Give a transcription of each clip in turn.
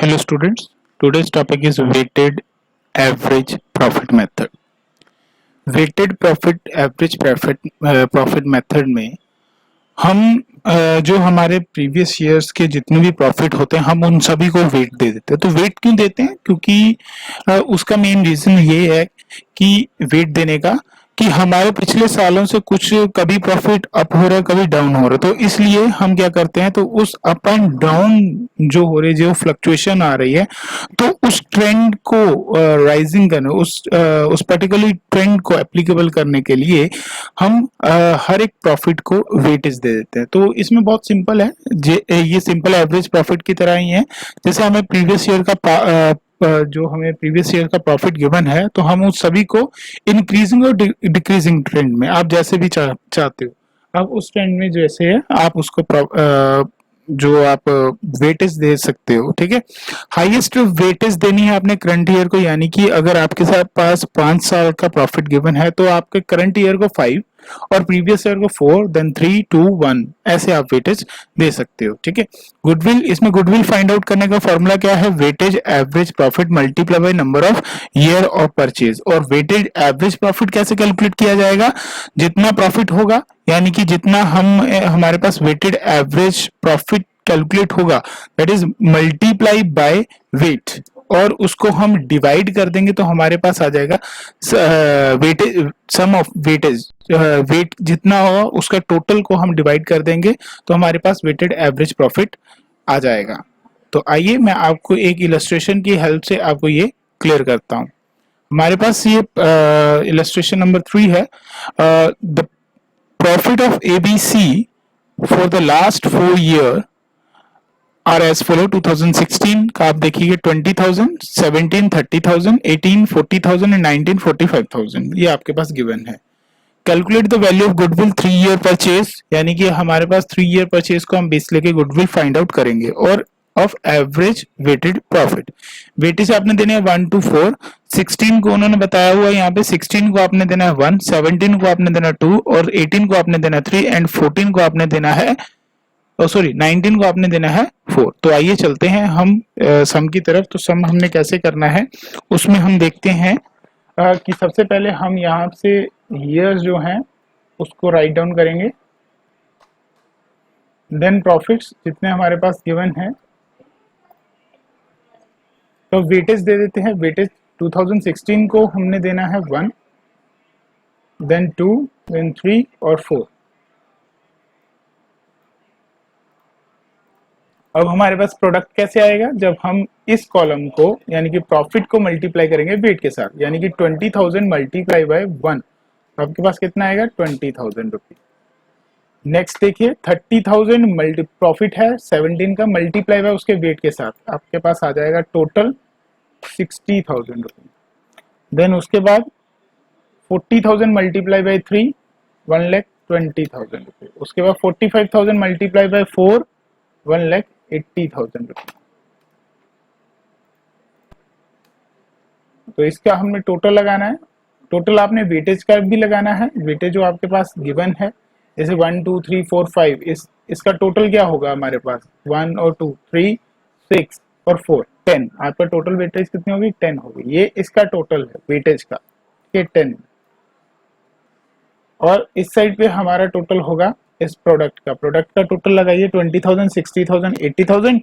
Hello students, today's topic is weighted average profit method. Weighted profit average profit method में हम जो हमारे previous years के जितने भी प्रॉफिट होते हैं हम उन सभी को वेट दे देते हैं। तो वेट क्यों देते हैं? क्योंकि उसका मेन रीजन ये है कि वेट देने का कि हमारे पिछले सालों से कुछ कभी प्रॉफिट अप हो रहा है कभी डाउन हो रहा है, तो इसलिए हम क्या करते हैं, तो उस अप एंड डाउन जो हो रही है, जो फ्लक्चुएशन आ रही है, तो उस ट्रेंड को राइजिंग करने, उस पर्टिकुलर ट्रेंड को एप्लीकेबल करने के लिए हम हर एक प्रॉफिट को वेटेज दे देते हैं। तो इसमें बहुत सिंपल है, ये सिंपल एवरेज प्रॉफिट की तरह ही है। जैसे हमें प्रीवियस ईयर का जो हमें प्रीवियस ईयर का प्रॉफिट गिवन है, तो हम उस सभी को इंक्रीजिंग और डिक्रीजिंग ट्रेंड में, आप जैसे भी चाहते हो, आप उस ट्रेंड में जैसे है आप उसको जो आप वेटेज दे सकते हो। ठीक है, हाईएस्ट वेटेज देनी है आपने करंट ईयर को, यानी कि अगर आपके साथ पास 5 साल का प्रॉफिट गिवन है तो आपके करंट ईयर को 5 और प्रीवियस ईयर को 4, देन 3, 2, 1 ऐसे आप वेटेज दे सकते हो। ठीक है, गुडविल, इसमें गुडविल फाइंड आउट करने का फॉर्मूला क्या है? Weightage average profit multiply by number of year of purchase. और वेटेज एवरेज प्रॉफिट कैसे कैलकुलेट किया जाएगा? जितना प्रॉफिट होगा, यानी कि जितना हमारे पास वेटेड एवरेज प्रॉफिट कैलकुलेट होगा, that is multiply by weight, और उसको हम डिवाइड कर देंगे तो हमारे पास आ जाएगा weightage, sum of weightage, weight जितना होगा उसका टोटल को हम डिवाइड कर देंगे तो हमारे पास वेटेड एवरेज प्रॉफिट आ जाएगा। तो आइए मैं आपको एक इलस्ट्रेशन की हेल्प से आपको ये क्लियर करता हूं। हमारे पास ये इलस्ट्रेशन नंबर 3 है। The profit of ABC for the last 4 year are as follow. 2016 का आप देखिए 20,000, 17 30,000, 18 40,000 एंड 19 45,000, ये आपके पास गिवन है। Calculate the value of goodwill 3 year purchase, यानी कि हमारे पास 3 ईयर परचेज को हम बेस लेके गुडविल फाइंड आउट करेंगे। और of average weighted profit, weightage आपने देने हैं 1 to 4। 16 को उन्होंने बताया हुआ है यहाँ पे, 16 को आपने देना है 1, 17 को आपने देना 2 और 18 को आपने देना 3 एंड 14 को आपने देना है, 19 को आपने देना है 4। तो आइए चलते हैं हम सम की तरफ। तो सम हमने कैसे करना है उसमें हम देखते हैं कि सबसे पहले हम यहाँ से ईयर्स जो हैं उसको राइट डाउन करेंगे, देन प्रॉफिट्स जितने हमारे पास गिवन है, तो वेटेज दे देते हैं। वेटेज 2016 को हमने देना है 1, देन 2, देन 3 और 4। अब हमारे पास प्रोडक्ट कैसे आएगा? जब हम इस कॉलम को, यानी कि प्रॉफिट को मल्टीप्लाई करेंगे वेट के साथ, यानी कि 20,000 मल्टीप्लाई बाय 1, तो आपके पास कितना आएगा? 20,000 रुपीज। नेक्स्ट देखिए 30,000 मल्टी प्रॉफिट है 17 का, मल्टीप्लाई बाय उसके वेट के साथ, आपके पास आ जाएगा टोटल 60,000 रुपीज। देन उसके बाद 40,000 मल्टीप्लाई बाय 3, 1,20,000 रुपीज। उसके बाद 45,000 मल्टीप्लाई बाय 4, 1,80,000 रुपीज। तो इसका हमने टोटल लगाना है। टोटल आपने वेटेज का भी लगाना है, वेटेज जो आपके पास गिवन है, जैसे 1 2 3 4 5, इसका टोटल क्या होगा हमारे पास? 1 और 2 3 6 और 4 10, आपका टोटल वेटेज कितनी होगी? 10 होगी। ये इसका टोटल है वेटेज का, ये 10। और इस साइड पे हमारा टोटल होगा इस प्रोडक्ट का टोटल लगाइए 20,000, 60,000, 80,000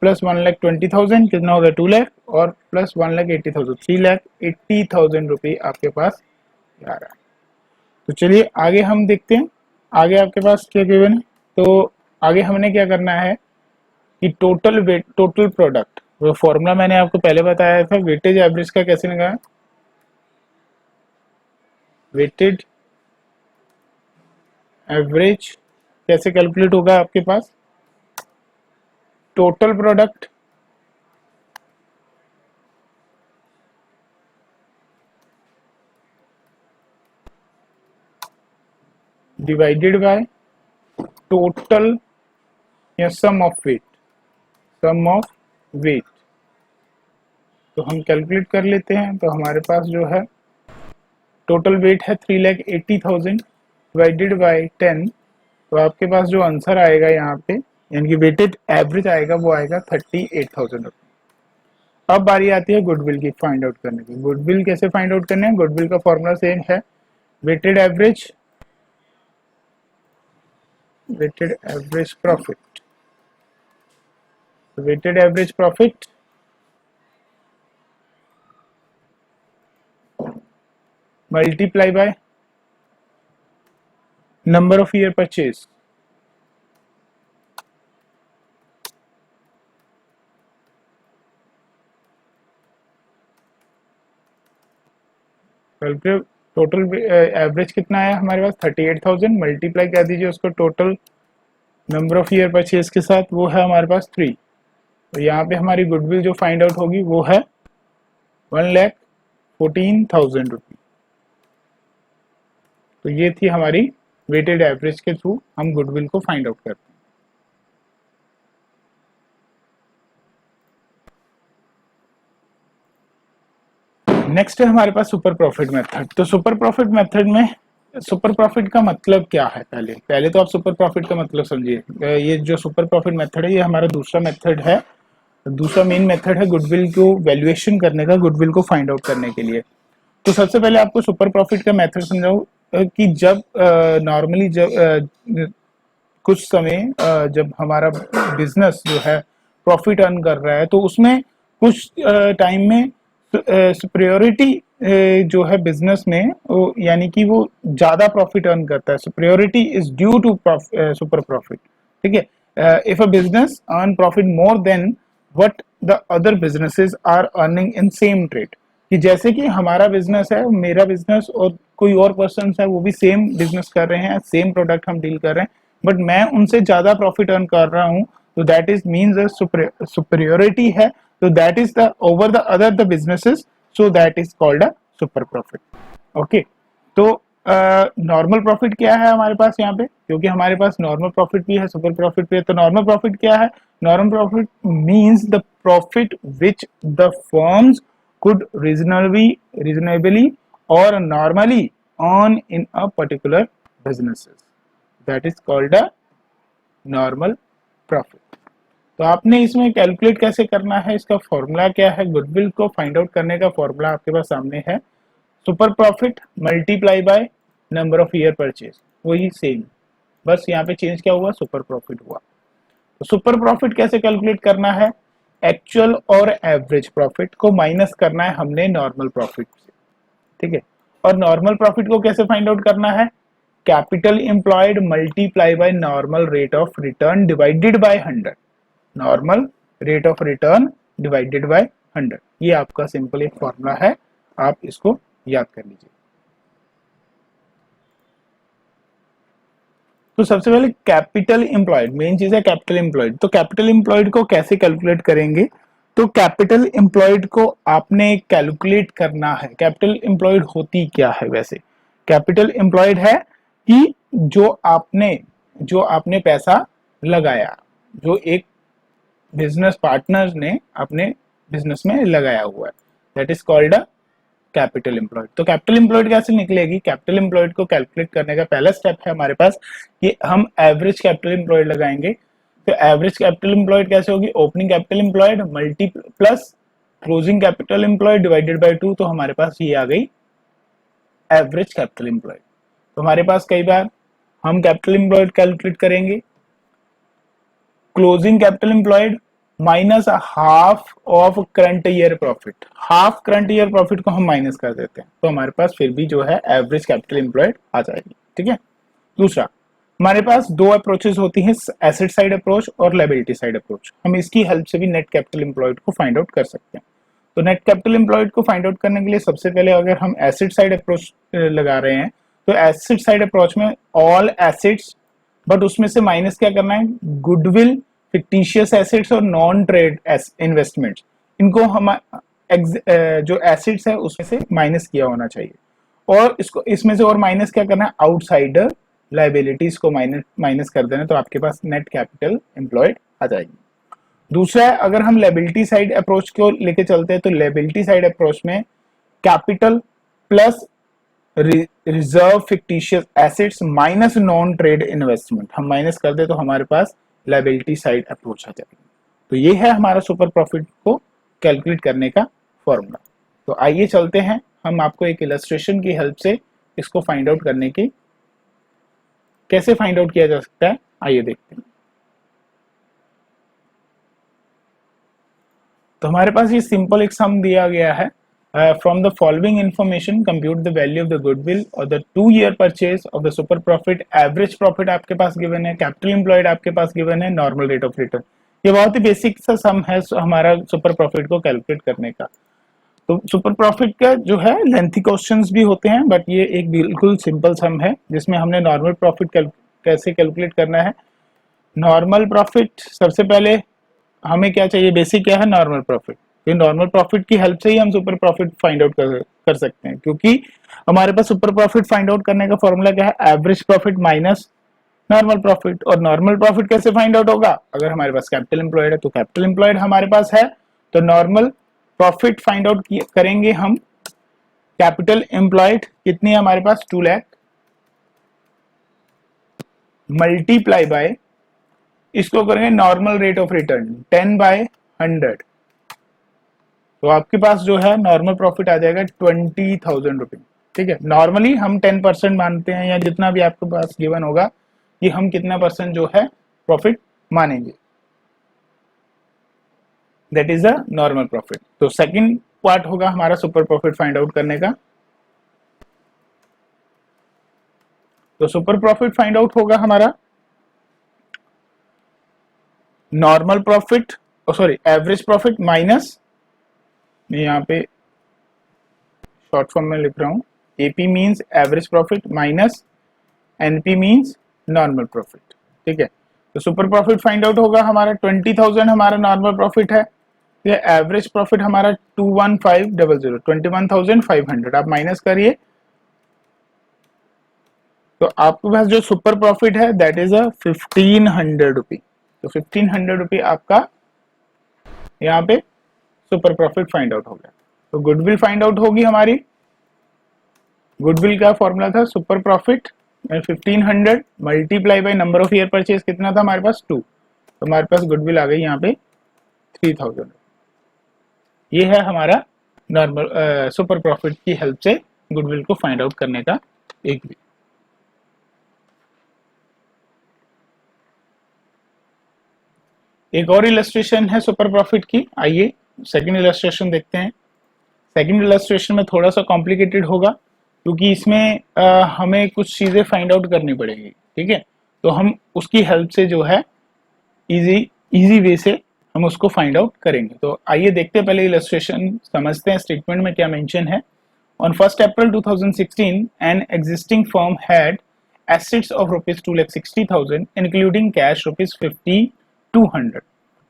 प्लस 1,20,000 कितना होगा? 2 लाख, और प्लस 1,80,000, 3,80,000 रुपये आपके पास आ रहा है। तो चलिए आगे हम देखते हैं, आगे आपके पास क्या गिवन है। तो आगे हमने क्या करना है कि टोटल वेट, टोटल प्रोडक्ट, वो फॉर्मूला मैंने आपको पहले बताया था वेटेज एवरेज का, कैसे लगाया? वेटेड एवरेज कैसे कैलकुलेट होगा आपके पास? Total product divided by total या sum of weight, sum of weight. तो हम कैलकुलेट कर लेते हैं। तो हमारे पास जो है टोटल वेट है 3,80,000 डिवाइडेड बाय 10, तो आपके पास जो आंसर आएगा यहाँ पे, यानी कि वेटेड एवरेज आएगा, वो आएगा 38,000 रुपये। अब बारी आती है गुडविल की फाइंड आउट करने की। गुडविल कैसे फाइंड आउट करने हैं? गुडविल का फॉर्मूला सेम है, weighted average profit. Weighted average profit multiply by number of year purchase. Total average कितना आया हमारे पास? 38,000। मल्टीप्लाई कर दीजिए उसको total number of year purchase के साथ, वो है हमारे पास 3। तो यहाँ पे हमारी गुडविल जो फाइंड आउट होगी वो है 1,14,000 रुपीज। तो ये थी हमारी वेटेड एवरेज के थ्रू हम गुडविल को फाइंड आउट करते हैं। नेक्स्ट है हमारे पास सुपर प्रॉफिट मेथड। तो सुपर प्रॉफिट मेथड में सुपर प्रॉफिट का मतलब क्या है? पहले तो आप सुपर प्रॉफिट का मतलब समझिए। ये जो सुपर प्रॉफिट मेथड है ये हमारा दूसरा मेथड है, दूसरा मेन मेथड है गुडविल को वैल्यूएशन करने का, गुडविल को फाइंड आउट करने के लिए। तो सबसे पहले आपको सुपर प्रॉफिट का मेथड समझाऊं कि जब नॉर्मली जब कुछ समय जब हमारा बिजनेस जो है प्रॉफिट अर्न कर रहा है तो उसमें कुछ टाइम में सुपरियोरिटी जो है बिजनेस में यानी कि वो ज्यादा प्रॉफिट अर्न करता है। Superiority is due to super profit. ठीक है, if a business earn profit more than what the other businesses are earning in same trade, कि जैसे कि हमारा बिजनेस है, मेरा बिजनेस और कोई और पर्सन है वो भी सेम बिजनेस कर रहे हैं, सेम प्रोडक्ट हम डील कर रहे हैं, बट मैं उनसे ज्यादा प्रॉफिट अर्न कर रहा हूं, तो दैट इज मीन्स सुपरियोरिटी है, तो that is the over the other the businesses, so that is called a super profit. Okay, तो नॉर्मल प्रॉफिट क्या है हमारे पास यहाँ पे? क्योंकि हमारे पास नॉर्मल प्रॉफिट भी है, सुपर प्रॉफिट भी है। तो नॉर्मल प्रॉफिट क्या है? Normal profit means the profit which the firms could reasonably or normally earn in a particular businesses, that is called a normal profit। तो आपने इसमें कैलकुलेट कैसे करना है, इसका फॉर्मूला क्या है? गुडविल को फाइंड आउट करने का फॉर्मूला आपके पास सामने है, super profit multiply by number of year purchase, वही सेम, बस यहाँ पे चेंज क्या हुआ? सुपर प्रॉफिट हुआ। तो सुपर प्रॉफिट कैसे कैलकुलेट करना है? एक्चुअल और एवरेज प्रॉफिट को माइनस करना है हमने नॉर्मल प्रॉफिट से। ठीक है, और नॉर्मल प्रॉफिट को कैसे फाइंड आउट करना है? Capital employed multiply by normal rate of return divided by 100। Normal rate of return divided by 100, ये आपका सिंपल एक फॉर्मूला है, आप इसको याद कर लीजिए। तो सबसे पहले कैपिटल एम्प्लॉयड, मेन चीज है कैपिटल एम्प्लॉयड। तो कैपिटल एम्प्लॉयड को कैसे कैलकुलेट करेंगे? तो कैपिटल एम्प्लॉयड को आपने कैलकुलेट करना है। कैपिटल एम्प्लॉयड होती क्या है वैसे? कैपिटल एम्प्लॉयड है कि जो आपने पैसा लगाया, जो एक बिजनेस पार्टनर ने अपने बिजनेस में लगाया हुआ है, that is called a capital employed. तो कैपिटल एम्प्लॉयड कैसे निकलेगी? कैपिटल एम्प्लॉयड को कैलकुलेट करने का पहला स्टेप है हमारे पास कि हम एवरेज कैपिटल एम्प्लॉयड लगाएंगे। तो एवरेज कैपिटल एम्प्लॉयड कैसे होगी? Opening capital employed multi plus closing capital employed divided by 2। तो हमारे पास ये आ गई एवरेज कैपिटल एम्प्लॉयड। तो हमारे पास कई बार हम कैपिटल एम्प्लॉयड कैलकुलेट करेंगे, closing capital employed minus half of current year profit. Half current year profit को हम माइनस कर देते हैं, तो हमारे पास फिर भी जो है एवरेज कैपिटल एम्प्लॉयड आ जाएगी। ठीक है, दूसरा हमारे पास दो अप्रोचेस होती हैं, एसेट साइड अप्रोच और लायबिलिटी साइड अप्रोच। हम इसकी हेल्प से भी नेट कैपिटल एम्प्लॉयड को फाइंड आउट कर सकते हैं। तो नेट कैपिटल एम्प्लॉयड को फाइंड आउट करने के लिए सबसे पहले अगर हम एसेट साइड अप्रोच लगा रहे हैं, तो एसेट साइड अप्रोच में ऑल एसेट्स, बट उसमें से माइनस क्या करना है? गुडविल, फिक्टिशियस एसेट्स और नॉन ट्रेड इन्वेस्टमेंट्स, इनको हम जो एसेट्स है उसमें से माइनस किया होना चाहिए। और इसको इसमें से और माइनस क्या करना है? आउटसाइडर लाइबिलिटीज को माइनस कर देना, तो आपके पास नेट कैपिटल एम्प्लॉयड आ जाएगी। दूसरा है, अगर हम लायबिलिटी साइड अप्रोच को लेके चलते हैं, तो लायबिलिटी साइड अप्रोच में capital plus reserve fictitious assets minus non trade investment, हम माइनस कर दे तो हमारे पास लायबिलिटी साइड अप्रोच आ जाएगी। तो ये है हमारा सुपर प्रॉफिट को कैलकुलेट करने का फॉर्मूला। तो आइए चलते हैं, हम आपको एक इलस्ट्रेशन की हेल्प से इसको फाइंड आउट करने की, कैसे फाइंड आउट किया जा सकता है, आइए देखते हैं। तो हमारे पास ये सिंपल एक सम दिया गया है, from the following information compute the value of the goodwill और the 2 year purchase of the super profit, average profit आपके पास गिवन है, कैपिटल एम्प्लॉयड आपके पास गिवन है, नॉर्मल रेट ऑफ रिटर्न। ये बहुत ही बेसिक सा सम है हमारा सुपर प्रॉफिट को कैलकुलेट करने का। तो सुपर प्रॉफिट का जो है लेंथी क्वेश्चंस भी होते हैं, बट ये एक बिल्कुल सिंपल सम है जिसमें हमने नॉर्मल प्रॉफिट कैसे कैलकुलेट करना है। नॉर्मल प्रॉफिट सबसे पहले हमें क्या चाहिए, बेसिक क्या है, नॉर्मल प्रॉफिट। तो नॉर्मल प्रॉफिट की हेल्प से ही हम सुपर प्रॉफिट फाइंड आउट कर सकते हैं, क्योंकि हमारे पास सुपर प्रॉफिट फाइंड आउट करने का फॉर्मूला क्या है, average profit minus normal profit. और नॉर्मल प्रॉफिट कैसे फाइंड आउट होगा, अगर हमारे पास कैपिटल एम्प्लॉयड है तो कैपिटल एम्प्लॉयड हमारे पास है, तो नॉर्मल प्रॉफिट फाइंड आउट करेंगे हम। कैपिटल एम्प्लॉयड कितनी है हमारे पास, 2 लाख, मल्टीप्लाई बाय, इसको करेंगे नॉर्मल रेट ऑफ रिटर्न 10/100। तो आपके पास जो है नॉर्मल प्रॉफिट आ जाएगा 20,000 रुपये। ठीक है, नॉर्मली हम 10% मानते हैं, या जितना भी आपके पास गिवन होगा कि हम कितना परसेंट जो है प्रॉफिट मानेंगे, that is a normal profit. तो सेकंड पार्ट होगा हमारा सुपर प्रॉफिट फाइंड आउट करने का। तो सुपर प्रॉफिट फाइंड आउट होगा हमारा normal profit, sorry average profit minus, मैं यहाँ पे शॉर्ट फॉर्म में लिख रहा हूँ, AP means average profit minus NP means normal profit. ठीक है, तो सुपर प्रॉफिट फाइंड आउट होगा हमारा 20,000 हमारा नॉर्मल प्रॉफिट है, ये एवरेज प्रॉफिट हमारा 21500, 21,500, आप माइनस करिए तो आपके पास जो सुपर प्रॉफिट है दैट इज 1,500 रुपी। तो 1,500 रुपी आपका यहाँ पे सुपर प्रॉफिट फाइंड आउट हो गया। तो गुडविल फाइंड आउट होगी हमारी, गुडविल का फॉर्मूला था super profit 1,500 multiply by number of year purchase, कितना था हमारे पास 2, तो हमारे पास गुडविल आ गई यहाँ पे 3,000। ये है हमारा नॉर्मल सुपर प्रॉफिट की हेल्प से गुडविल को फाइंड आउट करने का एक भी। एक और इलस्ट्रेशन है सुपर प्रॉफिट की, आइए सेकंड इलस्ट्रेशन देखते हैं। सेकंड इलस्ट्रेशन में थोड़ा सा कॉम्प्लिकेटेड होगा, क्योंकि इसमें हमें कुछ चीजें फाइंड आउट करनी पड़ेगी। ठीक है, तो हम उसकी हेल्प से जो है इजी वे से हम उसको फाइंड आउट करेंगे। तो आइए देखते हैं, पहले इलस्ट्रेशन समझते हैं, स्टेटमेंट में क्या मेंशन है। On 1 April 2016 an existing firm had assets of rupees 2,60,000 including cash rupees 5,200।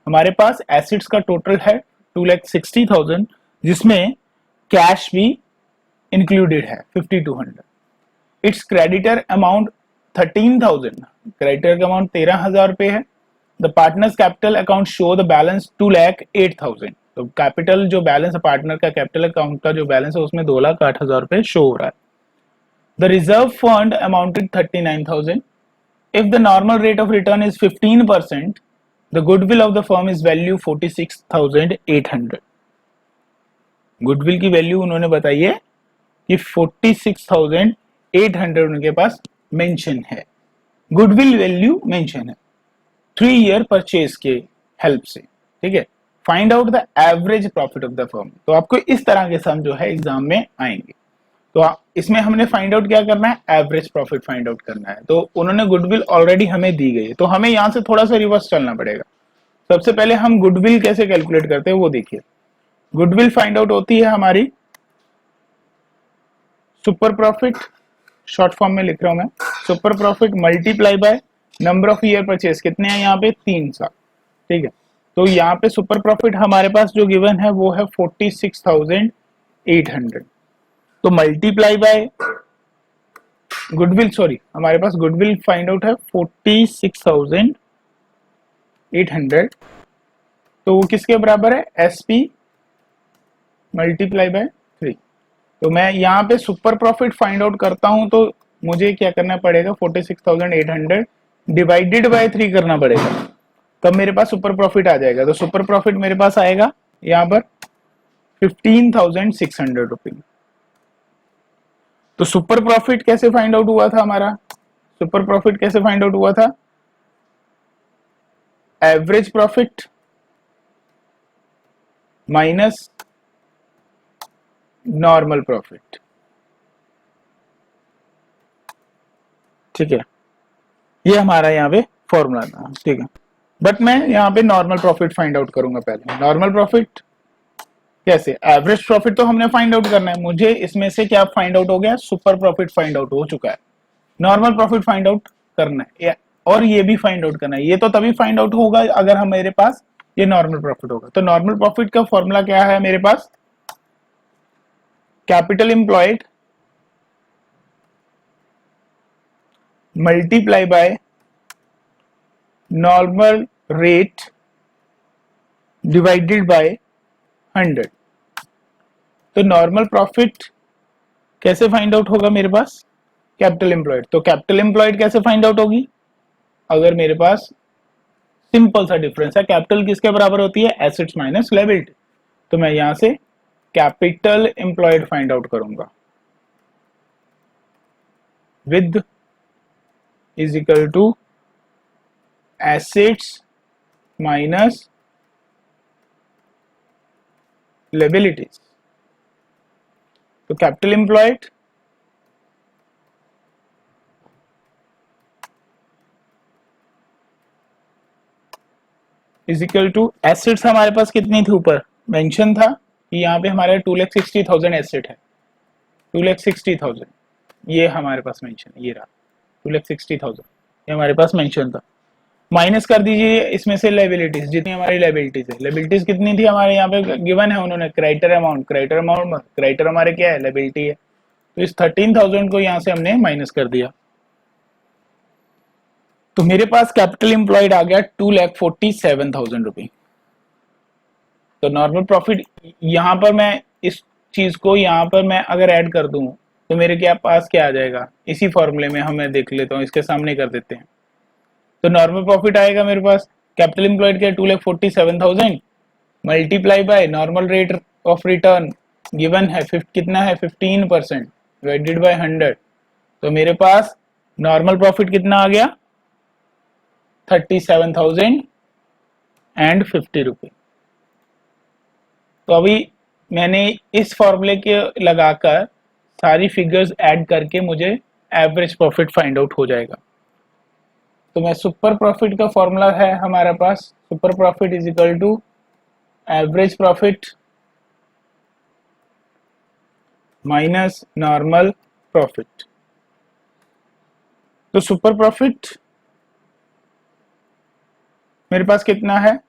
हमारे पास एसेट्स का टोटल है 2,60,000, जिसमें कैश भी इंक्लूडेड है 5,200। इट्स क्रेडिटर अमाउंट 13,000, क्रेडिटर का अमाउंट 13,000 रुपए है। The partners capital account show the balance 2,08,000। तो कैपिटल जो बैलेंस है, पार्टनर का कैपिटल अकाउंट का जो बैलेंस है उसमें 2,08,000 रुपए शो हो रहा है। The reserve fund amounted 39,000। If the normal rate of return is 15%, the goodwill of the firm is value 46,800। Goodwill की वैल्यू उन्होंने बताई है कि 46,800 उनके पास मेंशन है, गुडविल वैल्यू मेंशन है 3 ईयर परचेज के हेल्प से। ठीक है, find out the average profit of the firm. तो आपको इस तरह के सम जो है एग्जाम में आएंगे। तो इसमें हमने फाइंड आउट क्या करना है, एवरेज प्रॉफिट फाइंड आउट करना है। तो उन्होंने गुडविल ऑलरेडी हमें दी गई है, तो हमें यहाँ से थोड़ा सा रिवर्स चलना पड़ेगा। सबसे पहले हम गुडविल कैसे कैलकुलेट करते हैं वो देखिए। गुडविल फाइंड आउट होती है हमारी सुपर प्रॉफिट, शॉर्ट फॉर्म में लिख रहा हूं मैं, super profit multiply by number of year purchase, कितने हैं यहाँ पे 3 साल। ठीक है, तो यहाँ पे सुपर प्रॉफिट हमारे पास जो गिवन है वो है 46,800। तो मल्टीप्लाई बाय गुडविल, सॉरी हमारे पास गुडविल फाइंड आउट है 46,800, तो वो किसके बराबर है, एसपी मल्टीप्लाई बाय 3। तो मैं यहाँ पे सुपर प्रॉफिट फाइंड आउट करता हूं तो मुझे क्या करना पड़ेगा, 46,800 डिवाइडेड बाय 3 करना पड़ेगा, तब मेरे पास सुपर प्रॉफिट आ जाएगा। तो सुपर प्रॉफिट मेरे पास आएगा यहाँ पर 15,600 रुपये। तो सुपर प्रॉफिट कैसे फाइंड आउट हुआ था हमारा? सुपर प्रॉफिट कैसे फाइंड आउट हुआ था? Average profit minus normal profit. ठीक है, ये हमारा यहाँ पे फॉर्मूला था। ठीक है, बट मैं यहाँ पे नॉर्मल प्रॉफिट फाइंड आउट करूंगा। पहले नॉर्मल प्रॉफिट कैसे? एवरेज प्रॉफिट तो हमने फाइंड आउट करना है, मुझे इसमें से क्या फाइंड आउट हो गया? सुपर प्रॉफिट फाइंड आउट हो चुका है। नॉर्मल प्रॉफिट फाइंड आउट करना है, और ये भी फाइंड आउट करना है। ये तो तभी फाइंड आउट होगा अगर हम मेरे पास ये नॉर्मल प्रॉफिट होगा। तो नॉर्मल प्रॉफिट का फॉर्मूला क्या है मेरे पास? Capital employed multiply by normal rate divided by 100। तो नॉर्मल प्रॉफिट कैसे फाइंड आउट होगा मेरे पास? Capital employed. तो कैपिटल एम्प्लॉयड कैसे फाइंड आउट होगी? अगर मेरे पास सिंपल सा डिफरेंस है, कैपिटल किसके बराबर होती है? Assets minus liability. तो मैं यहां से कैपिटल एम्प्लॉयड फाइंड आउट करूंगा। With is equal to assets minus liabilities. तो capital employed is equal to assets हमारे पास कितनी थी? ऊपर मेंशन था कि यहाँ पे हमारे 2,60,000 एसेट है। 2,60,000 ये हमारे पास मेंशन, ये रहा 2,60,000, ये हमारे पास मेंशन था। माइनस कर दीजिए इसमें से लायबिलिटीज, जितनी हमारी लायबिलिटीज है। लायबिलिटीज कितनी थी हमारे यहाँ पे गिवन है उन्होंने? क्रेडिटर अमाउंट, क्रेडिटर हमारे क्या है? लायबिलिटी है। तो इस 13,000 को यहाँ से हमने माइनस कर दिया। तो मेरे पास कैपिटल एम्प्लॉयड आ गया 2,47,000 रुपये। तो नॉर्मल प्रॉफिट यहाँ पर मैं इस चीज को यहाँ पर मैं अगर ऐड कर दूं तो मेरे क्या पास क्या आ जाएगा? इसी फॉर्मूले में हमें देख लेता हूँ, इसके सामने कर देते हैं। तो नॉर्मल प्रॉफिट आएगा मेरे पास, कैपिटल एम्प्लॉयड क्या? 2,47,000 multiply by normal rate of return given है कितना है? 15% डिवाइडेड बाय 100। तो मेरे पास नॉर्मल प्रॉफिट कितना आ गया? 37,050 रुपये। तो अभी मैंने इस फॉर्मूले के लगाकर सारी फिगर्स ऐड करके मुझे एवरेज प्रॉफिट फाइंड आउट हो जाएगा। तो मैं सुपर प्रॉफिट का फॉर्मूला है हमारे पास, super profit is equal to average profit minus normal profit. तो सुपर प्रॉफिट मेरे पास कितना है?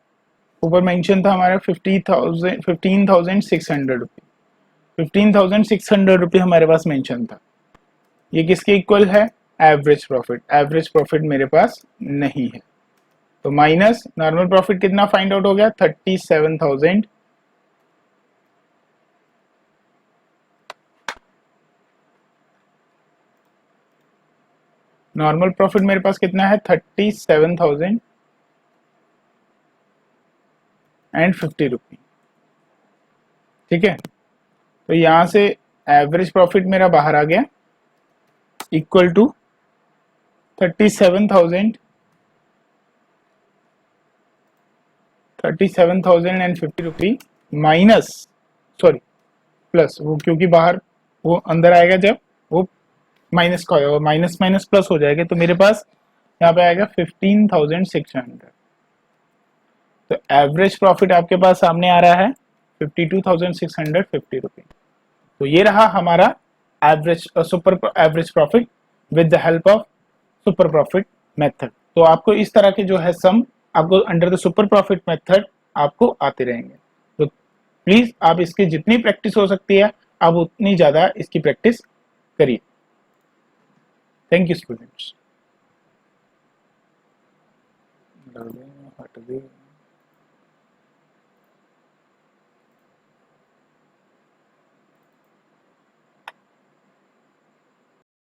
ऊपर मेंशन था हमारा 15,600 रुपये। 15,600 रुपये हमारे पास मेंशन था। ये किसके इक्वल है? Average profit. एवरेज प्रॉफिट मेरे पास नहीं है। तो माइनस नॉर्मल प्रॉफिट कितना फाइंड आउट हो गया? 37,000। नॉर्मल प्रॉफिट मेरे पास कितना है? 37,050 रुपये। ठीक है, तो यहां से एवरेज प्रॉफिट मेरा बाहर आ गया इक्वल टू 37,050 रुपये माइनस, सॉरी प्लस, वो क्योंकि बाहर वो अंदर आएगा जब वो माइनस का होगा, माइनस माइनस प्लस हो जाएगा। तो मेरे पास यहाँ पे आएगा 15,600। तो एवरेज प्रॉफिट आपके पास सामने आ रहा है 52,650 रुपये। तो ये रहा हमारा average super average profit with the help of super profit method. तो आपको इस तरह के जो है सम आपको under the super profit method आपको आते रहेंगे। तो प्लीज आप इसकी जितनी प्रैक्टिस हो सकती है आप उतनी ज्यादा इसकी प्रैक्टिस करिए। Thank you students.